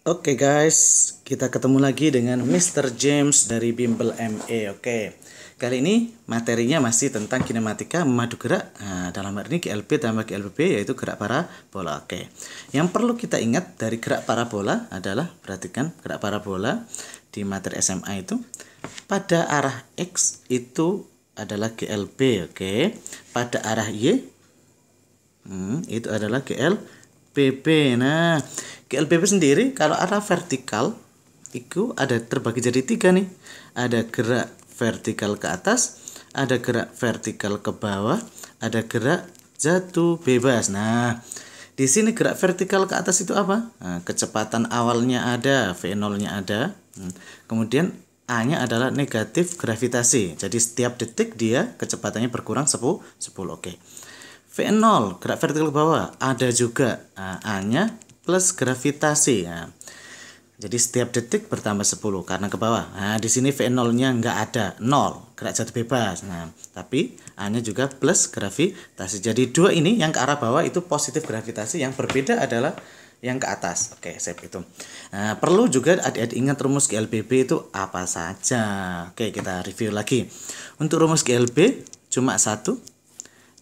Oke guys, kita ketemu lagi dengan Mr. James dari Bimbel ME. Oke, kali ini materinya masih tentang kinematika memadu gerak. Nah, dalam hal ini GLB tambah GLBB yaitu gerak parabola. Oke, yang perlu kita ingat dari gerak parabola adalah, perhatikan gerak parabola di materi SMA itu pada arah X itu adalah GLB. Oke, pada arah Y itu adalah GLBB. Nah, GLBB sendiri kalau arah vertikal itu ada terbagi jadi tiga nih. Ada gerak vertikal ke atas, ada gerak vertikal ke bawah, ada gerak jatuh bebas. Nah, di sini gerak vertikal ke atas itu apa? Nah, kecepatan awalnya ada, V0-nya ada. Kemudian A-nya adalah negatif gravitasi. Jadi setiap detik dia kecepatannya berkurang 10. Oke. V0 gerak vertikal ke bawah ada juga, A-nya plus gravitasi. Nah, jadi setiap detik bertambah 10 karena ke bawah. Nah, di sini V0-nya nggak ada, 0, gerak jatuh bebas. Nah, tapi A-nya juga plus gravitasi. Jadi dua ini yang ke arah bawah itu positif gravitasi, yang berbeda adalah yang ke atas. Oke, sip itu. Nah, perlu juga adik-adik ingat rumus GLBB itu apa saja. Oke, kita review lagi. Untuk rumus GLB cuma satu,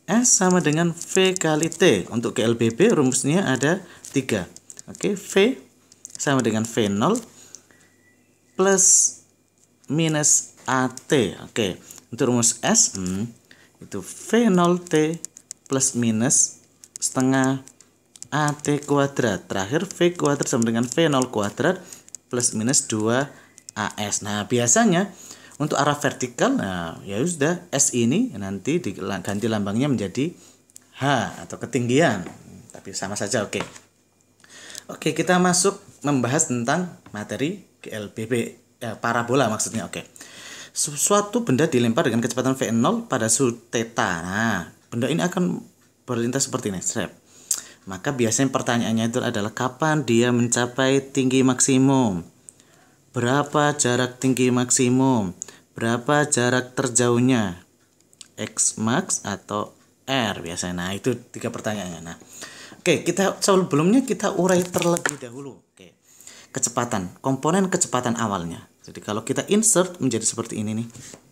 S sama dengan V kali T. Untuk GLBB rumusnya ada 3. Oke, V sama dengan V0 plus minus AT. Oke, untuk rumus S itu V0T plus minus setengah AT kuadrat. Terakhir V kuadrat sama dengan V0 kuadrat plus minus 2AS. Nah, biasanya untuk arah vertikal, nah ya sudah S ini nanti diganti lambangnya menjadi H atau ketinggian. Tapi sama saja, oke. Oke, kita masuk membahas tentang materi GLBB, parabola maksudnya. Oke. Suatu benda dilempar dengan kecepatan V0 pada suhu theta. Nah, benda ini akan berlintas seperti ini. Maka biasanya pertanyaannya itu adalah kapan dia mencapai tinggi maksimum? Berapa jarak tinggi maksimum? Berapa jarak terjauhnya? X max atau R biasanya. Nah, itu 3 pertanyaannya. Nah, oke, kita sebelumnya kita urai terlebih dahulu. Oke. Kecepatan, komponen kecepatan awalnya. Jadi kalau kita insert menjadi seperti ini nih.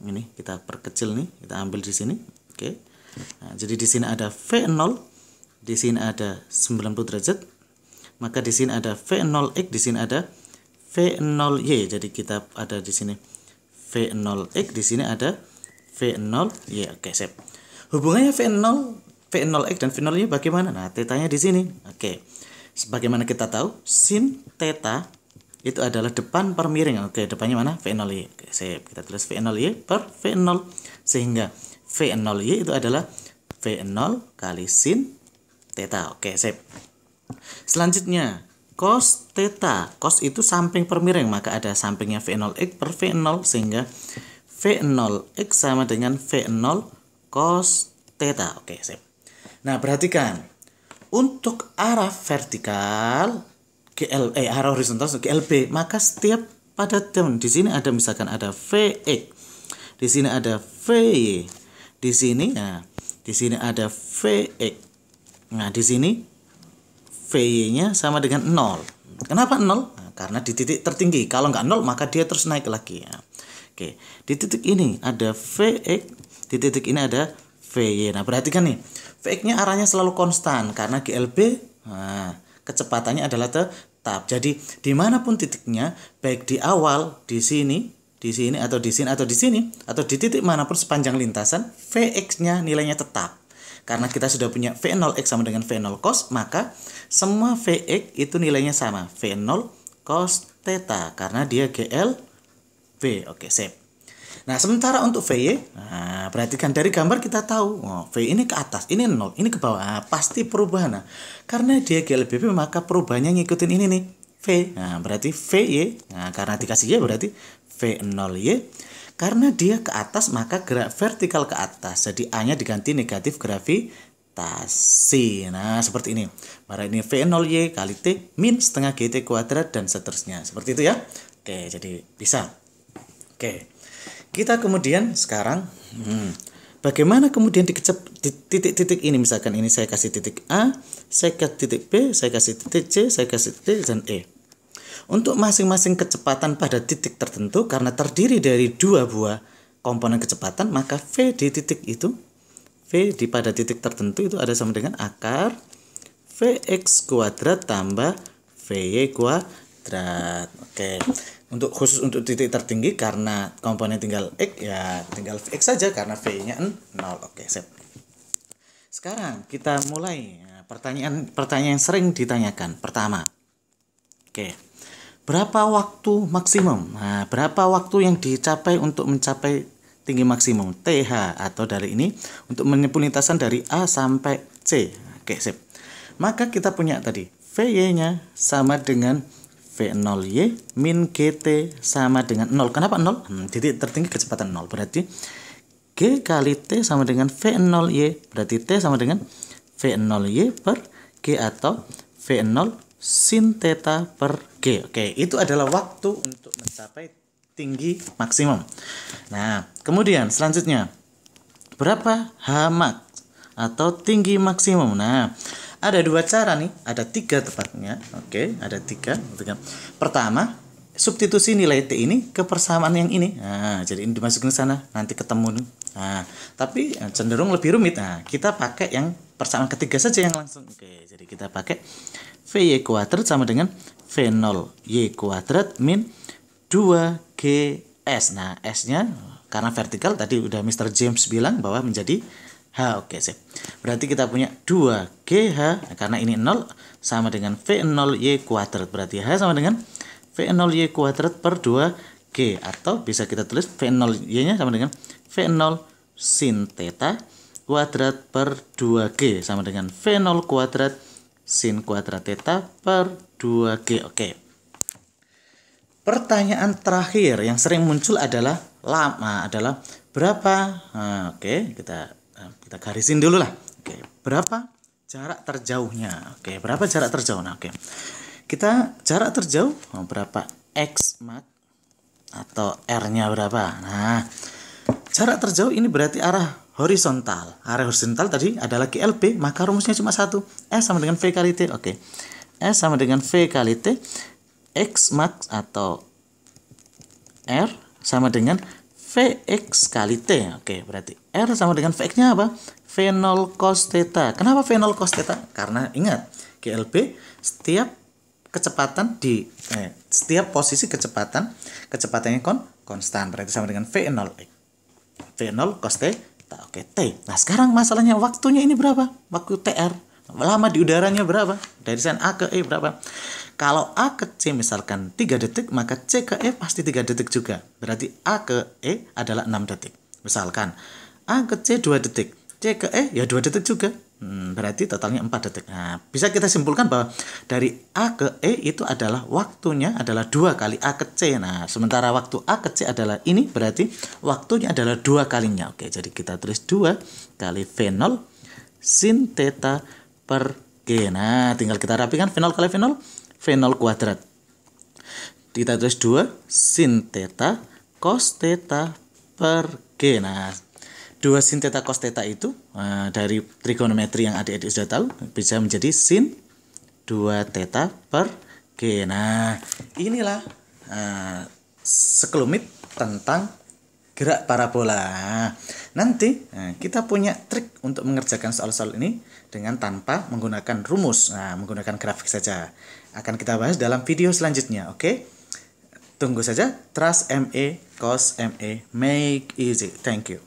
Ini kita perkecil nih, kita ambil di sini. Oke. Nah, jadi di sini ada V0, di sini ada 90 derajat. Maka di sini ada V0x, di sini ada V0y. Jadi kita ada di sini V0x, di sini ada V0y. Oke, sip. Hubungannya V0x dan V0y bagaimana? Nah, tetanya di sini. Oke. Sebagaimana kita tahu, sin theta itu adalah depan per miring. Oke, depannya mana? V0y. Oke, sip. Kita tulis V0y per V0 sehingga V0y itu adalah V0 kali sin theta. Oke, sip. Selanjutnya, cos theta. Cos itu samping per miring, maka ada sampingnya V0x per V0 sehingga V0x sama dengan V0 cos theta. Oke, sip. Nah, perhatikan. Untuk arah vertikal arah horizontal GLB, maka setiap pada term di sini ada misalkan ada Vx. Di sini ada Vy. Di sini di sini ada Vx. Nah, di sini Vy-nya sama dengan 0. Kenapa 0? Nah, karena di titik tertinggi. Kalau nggak 0, maka dia terus naik lagi. Ya. Oke, di titik ini ada Vx, di titik ini ada Vy. Nah, perhatikan nih. Vx-nya arahnya selalu konstan karena GLB kecepatannya adalah tetap. Jadi, dimanapun titiknya, baik di awal, di sini, atau di sini, atau di sini, atau di titik manapun sepanjang lintasan, Vx-nya nilainya tetap. Karena kita sudah punya V0x sama dengan V0 cos, maka semua Vx itu nilainya sama. V0 cos theta, karena dia GLB. Oke, sip. Nah, sementara untuk Vy, perhatikan dari gambar kita tahu, V ini ke atas, ini 0, ini ke bawah. Nah, pasti perubahan. Nah, karena dia GLBB, maka perubahannya ngikutin ini nih, V. Nah, berarti Vy, karena dikasih Y berarti V0Y. Karena dia ke atas, maka gerak vertikal ke atas. Jadi A-nya diganti negatif gravitasi. Nah, seperti ini. Maka ini V0Y kali T min setengah GT kuadrat dan seterusnya. Seperti itu ya. Oke, jadi bisa. Oke. Kita kemudian sekarang bagaimana kemudian di titik-titik ini, misalkan ini saya kasih titik A, saya kasih titik B, saya kasih titik C, saya kasih titik dan E. Untuk masing-masing kecepatan pada titik tertentu karena terdiri dari dua buah komponen kecepatan, maka V di titik itu, V di pada titik tertentu itu ada sama dengan akar Vx kuadrat tambah Vy kuadrat. Oke. Khusus untuk titik tertinggi karena komponen tinggal X, ya tinggal Vx saja karena V-nya 0. Oke, sip. Sekarang kita mulai. Pertanyaan yang sering ditanyakan. Pertama, oke, berapa waktu maksimum? Nah, berapa waktu yang dicapai untuk mencapai tinggi maksimum TH, atau dari ini untuk menempuh lintasan dari A sampai C. Oke, sip. Maka kita punya tadi Vy-nya sama dengan V0Y min GT sama dengan 0. Kenapa 0? Titik tertinggi kecepatan 0. Berarti G kali T sama dengan V0Y. Berarti T sama dengan V0Y per G atau V0 sin theta per G. Oke, itu adalah waktu untuk mencapai tinggi maksimum. Nah, kemudian selanjutnya, berapa H max atau tinggi maksimum? Nah, ada dua cara nih, ada tiga tepatnya. Oke, ada tiga. Pertama, substitusi nilai T ini ke persamaan yang ini. Nah, jadi ini dimasukin ke sana, nanti ketemu nih. Nah, tapi cenderung lebih rumit. Nah, kita pakai yang persamaan ketiga saja yang langsung. Oke, jadi kita pakai Vy kuadrat sama dengan V0Y kuadrat min 2GS. Nah, S-nya karena vertikal tadi udah Mr. James bilang bahwa menjadi H. Oke, sip. Berarti kita punya 2GH karena ini 0 sama dengan V0Y kuadrat. Berarti H sama dengan V0Y kuadrat per 2G, atau bisa kita tulis V0Y-nya sama dengan V0 sin theta kuadrat per 2G sama dengan V0 kuadrat sin kuadrat theta per 2G. Oke. Pertanyaan terakhir yang sering muncul adalah adalah berapa? Oke, kita garisin dulu lah. Oke, berapa jarak terjauhnya? Oke, berapa jarak terjauh? Nah, oke. Kita jarak terjauh berapa X max atau R-nya berapa? Nah, jarak terjauh ini berarti arah horizontal. Arah horizontal tadi adalah GLB, maka rumusnya cuma satu. S sama dengan V kali T. Oke. S sama dengan V kali T. X max atau R sama dengan Vx kali T. Oke, berarti R sama dengan Vx-nya apa? V0 cos theta. Kenapa V0 cos theta? Karena ingat, GLB setiap kecepatan di setiap posisi kecepatannya konstan, berarti sama dengan V0 cos theta. Oke, T. Nah, sekarang masalahnya waktunya ini berapa? Waktu TR. Lama di udaranya berapa? Dari sen A ke E berapa? Kalau A ke C misalkan 3 detik, maka C ke E pasti 3 detik juga. Berarti A ke E adalah 6 detik. Misalkan A ke C 2 detik, C ke E ya 2 detik juga. Berarti totalnya 4 detik. Nah, bisa kita simpulkan bahwa dari A ke E itu adalah waktunya adalah 2 kali A ke C. Nah, sementara waktu A ke C adalah ini, berarti waktunya adalah 2 kalinya. Oke, jadi kita tulis 2 kali V0 sin theta per G. Nah, tinggal kita rapikan V0 kali V0 kuadrat. Kita tulis 2 sin theta cos theta per G. Nah, 2 sin theta cos theta itu dari trigonometri yang adik-adik sudah tahu bisa menjadi sin 2 theta per G. Nah, inilah sekelumit tentang gerak parabola. Nanti kita punya trik untuk mengerjakan soal-soal ini dengan tanpa menggunakan rumus, menggunakan grafik saja. Akan kita bahas dalam video selanjutnya. Oke? Tunggu saja. Trust ME, cos ME, make easy. Thank you.